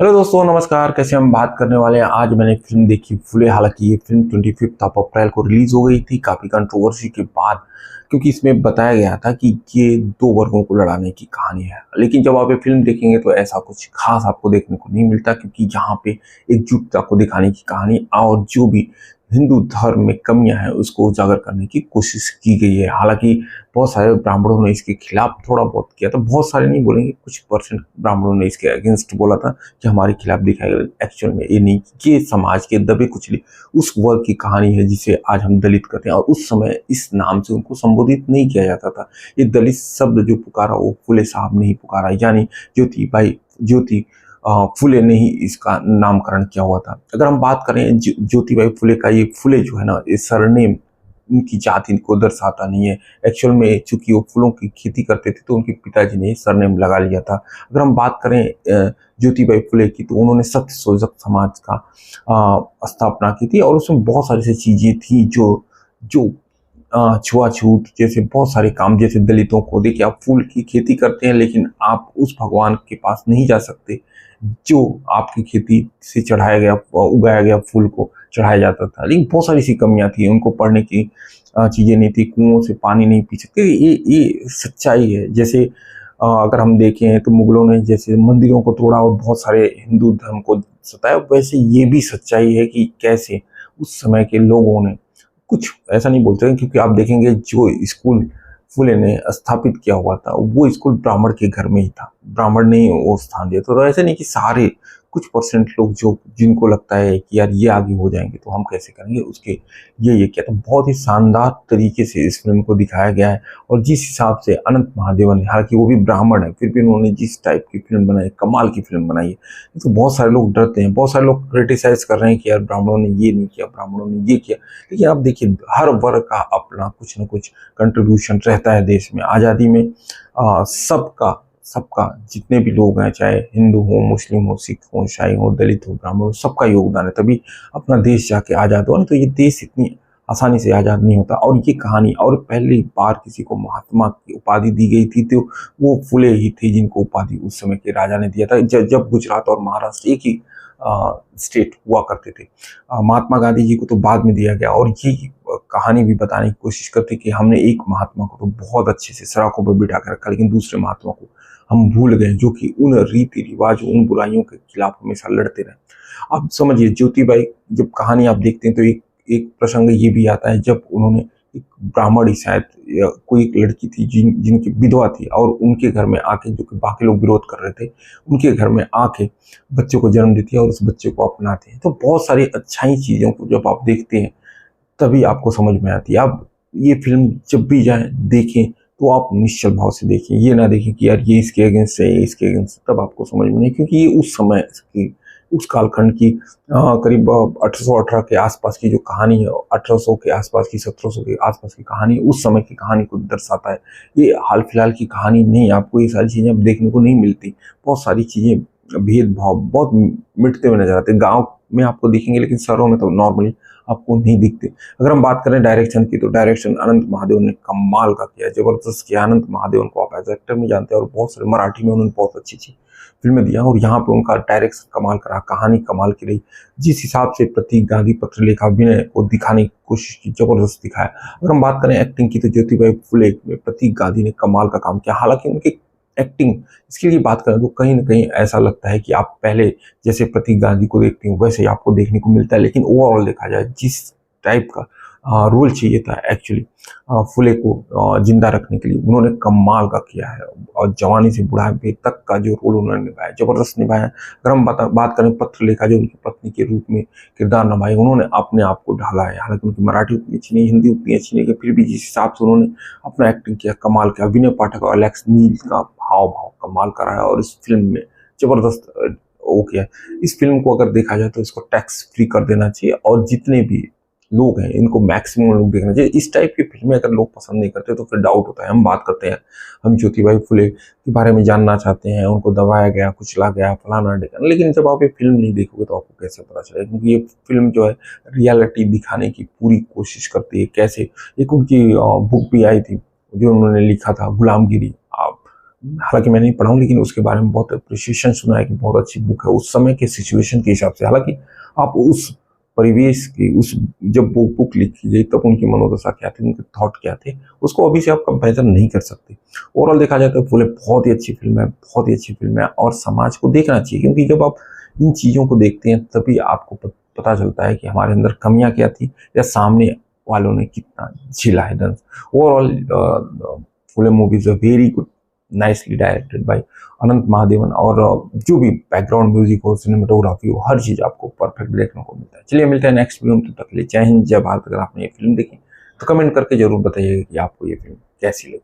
Hello दोस्तों, नमस्कार। कैसे हम बात करने वाले हैं। आज मैंने फिल्म देखी फूले। हालांकि ये फिल्म 25 अप्रैल को रिलीज हो गई थी, काफी कंट्रोवर्सी के बाद, क्योंकि इसमें बताया गया था कि ये दो वर्गों को लड़ाने की कहानी है। लेकिन जब आप ये फिल्म देखेंगे तो ऐसा कुछ खास आपको देखने को नहीं मिलता, क्योंकि यहाँ पे एकजुटता को दिखाने की कहानी और जो भी हिंदू धर्म में कमियां हैं उसको उजागर करने की कोशिश की गई है। हालांकि बहुत सारे ब्राह्मणों ने इसके खिलाफ थोड़ा बहुत किया था, बहुत सारे नहीं बोलेंगे, कुछ परसेंट ब्राह्मणों ने इसके अगेंस्ट बोला था कि हमारे खिलाफ दिखाया गया। एक्चुअल में ये नहीं, ये समाज के दबे कुचले उस वर्ग की कहानी है जिसे आज हम दलित कहते हैं, और उस समय इस नाम से उनको संबोधित नहीं किया जाता था। ये दलित शब्द जो पुकारा वो फुले साहब ने ही पुकारा, यानी ज्योति फुले ने ही इसका नामकरण किया हुआ था। अगर हम बात करें ज्योतिबाई फुले का, ये फुले जो है ना, ये सरनेम उनकी जाति को दर्शाता नहीं है। एक्चुअल में चूंकि वो फूलों की खेती करते थे तो उनके पिताजी ने सरनेम लगा लिया था। अगर हम बात करें ज्योतिबाई फुले की, तो उन्होंने सत्य शोधक समाज का स्थापना की थी, और उसमें बहुत सारी ऐसी चीजें थी जो जो छुआछूत जैसे बहुत सारे काम, जैसे दलितों को देखिए, आप फूल की खेती करते हैं लेकिन आप उस भगवान के पास नहीं जा सकते जो आपकी खेती से चढ़ाया गया उगाया गया फूल को चढ़ाया जाता था। लेकिन बहुत सारी सी कमियां थी, उनको पढ़ने की चीजें नहीं थी, कुओं से पानी नहीं पी सकते। ये सच्चाई है। जैसे अगर हम देखें तो मुगलों ने जैसे मंदिरों को तोड़ा और बहुत सारे हिंदू धर्म को सताया, वैसे ये भी सच्चाई है कि कैसे उस समय के लोगों ने कुछ ऐसा नहीं बोलते, क्योंकि आप देखेंगे जो स्कूल फुले ने स्थापित किया हुआ था वो स्कूल ब्राह्मण के घर में ही था, ब्राह्मण ने ही वो स्थान दिया था। तो ऐसे नहीं कि सारे, कुछ परसेंट लोग जो जिनको लगता है कि यार ये आगे हो जाएंगे तो हम कैसे करेंगे, उसके ये किया। तो बहुत ही शानदार तरीके से इस फिल्म को दिखाया गया है। और जिस हिसाब से अनंत महादेवन ने, हालांकि वो भी ब्राह्मण है, फिर भी उन्होंने जिस टाइप की फिल्म बनाई, कमाल की फिल्म बनाई है। तो बहुत सारे लोग डरते हैं, बहुत सारे लोग क्रिटिसाइज कर रहे हैं कि यार ब्राह्मणों ने ये नहीं किया, ब्राह्मणों ने ये किया। लेकिन आप देखिए, हर वर्ग का अपना कुछ न कुछ कंट्रीब्यूशन रहता है देश में। आज़ादी में सबका सबका जितने भी लोग हैं, चाहे हिंदू हो, मुस्लिम हो, सिख हो, ईसाई हो, दलित हो, ब्राह्मण हो, सबका योगदान है, तभी अपना देश जाके आज़ाद हुआ। नहीं तो ये देश इतनी आसानी से आज़ाद नहीं होता। और ये कहानी, और पहली बार किसी को महात्मा की उपाधि दी गई थी तो वो फुले ही थे, जिनको उपाधि उस समय के राजा ने दिया था, जब गुजरात और महाराष्ट्र एक ही स्टेट हुआ करते थे। महात्मा गांधी जी को तो बाद में दिया गया। और ये कहानी भी बताने की कोशिश करते कि हमने एक महात्मा को तो बहुत अच्छे से सड़कों पर बिठा कर रखा, लेकिन दूसरे महात्मा को हम भूल गए, जो कि उन रीति रिवाज, उन बुराइयों के खिलाफ हमेशा लड़ते रहे। अब समझिए, ज्योतिबाई जब कहानी आप देखते हैं तो एक एक प्रसंग ये भी आता है जब उन्होंने, एक ब्राह्मण ही शायद, या कोई एक लड़की थी जिनकी विधवा थी, और उनके घर में आके, जो कि बाकी लोग विरोध कर रहे थे, उनके घर में आके बच्चे को जन्म देती है और उस बच्चे को अपनाते हैं। तो बहुत सारी अच्छाई चीजों को जब आप देखते हैं तभी आपको समझ में आती है। आप ये फिल्म जब भी जाए देखें तो आप निश्चल भाव से देखें, ये ना देखें कि यार ये इसके अगेंस्ट है, ये इसके अगेंस्ट है, तब आपको समझ में नहीं। क्योंकि ये उस समय की, उस कालखंड की करीब 1818 के आसपास की जो कहानी है, 1800 के आसपास की, 1700 के आसपास की कहानी, उस समय की कहानी को दर्शाता है। ये हाल फिलहाल की कहानी नहीं। आपको ये सारी चीजें अब देखने को नहीं मिलती। बहुत सारी चीजें, भेदभाव बहुत मिटते हुए नजर आते हैं। गाँव में आपको दिखेंगे, लेकिन शहरों में तो नॉर्मली आपको नहीं दिखते। अगर हम बात करें डायरेक्शन की, तो डायरेक्शन अनंत महादेवन ने कमाल का किया, जबरदस्त किया। अनंत महादेवन को आप एज एक्टर में जानते हैं, और बहुत सारे मराठी में उन्होंने बहुत अच्छी अच्छी फिल्में दिया, और यहाँ पे उनका डायरेक्शन कमाल करा, कहानी कमाल की रही। जिस हिसाब से प्रतीक गांधी पत्रलेखा विनय को दिखाने की कोशिश की, जबरदस्त दिखाया। अगर हम बात करें एक्टिंग की, तो ज्योतिबाई फुले में प्रतीक गांधी ने कमाल का काम किया। हालांकि उनकी एक्टिंग, इसके लिए बात करें तो कहीं ना कहीं ऐसा लगता है कि आप पहले जैसे प्रतीक गांधी को देखते हैं वैसे ही आपको देखने को मिलता है। लेकिन ओवरऑल देखा जाए, जिस टाइप का रोल चाहिए था एक्चुअली फुले को जिंदा रखने के लिए, उन्होंने कमाल का किया है। और जवानी से बुढ़ापे तक का जो रोल उन्होंने निभाया, जबरदस्त निभाया। अगर हम बात करें पत्रलेखा, जो उनकी पत्नी के रूप में किरदार निभाए, उन्होंने अपने आप को ढाला है। हालांकि उनकी मराठी उतनी अच्छी नहीं, हिंदी उतनी अच्छी नहीं, फिर भी जिस हिसाब से उन्होंने अपना एक्टिंग किया, कमाल किया। विनय पाठक और अलेक्स नील का हाव भाव कमाल का रहा है, और इस फिल्म में जबरदस्त वो किया। इस फिल्म को अगर देखा जाए तो इसको टैक्स फ्री कर देना चाहिए, और जितने भी लोग हैं इनको मैक्सिमम लोग देखना चाहिए। इस टाइप की फिल्में अगर लोग पसंद नहीं करते तो फिर डाउट होता है। हम बात करते हैं, हम ज्योतिबाई फुले के बारे में जानना चाहते हैं, उनको दबाया गया, कुचला गया, फलाना ढिकाना, लेकिन जब आप ये फिल्म नहीं देखोगे तो आपको कैसे पता चलेगा। क्योंकि ये फिल्म जो है रियलिटी दिखाने की पूरी कोशिश करती है। कैसे, एक उनकी बुक भी आई थी जो उन्होंने लिखा था, गुलामगिरी। आप हालांकि मैं नहीं पढ़ा हूँ, लेकिन उसके बारे में बहुत अप्रिशिएशन सुना है कि बहुत अच्छी बुक है उस समय के सिचुएशन के हिसाब से। हालांकि आप उस परिवेश की उस जब वो बुक लिखी गई तब उनकी मनोदशा क्या थी, उनके थॉट क्या थे, उसको अभी से आप कंपेरिजन नहीं कर सकते। ओवरऑल देखा जाए तो फुले बहुत ही अच्छी फिल्म है, बहुत ही अच्छी फिल्म है और समाज को देखना चाहिए, क्योंकि जब आप इन चीज़ों को देखते हैं तभी आपको पता चलता है कि हमारे अंदर कमियां क्या थी या सामने वालों ने कितना झेला है दर्द। Overall Phule movie is a very good, nicely directed by Anant Mahadevan, और जो भी बैकग्राउंड म्यूजिक हो, सिनेमेटोग्राफी हो, हर चीज आपको परफेक्ट देखने को मिलता है। चलिए मिलते हैं नेक्स्ट वीडियो में, तब तक के लिए जय हिंद जय भारत। अगर आपने ये फिल्म देखी तो कमेंट करके जरूर बताइएगा कि आपको ये फिल्म कैसी लगी।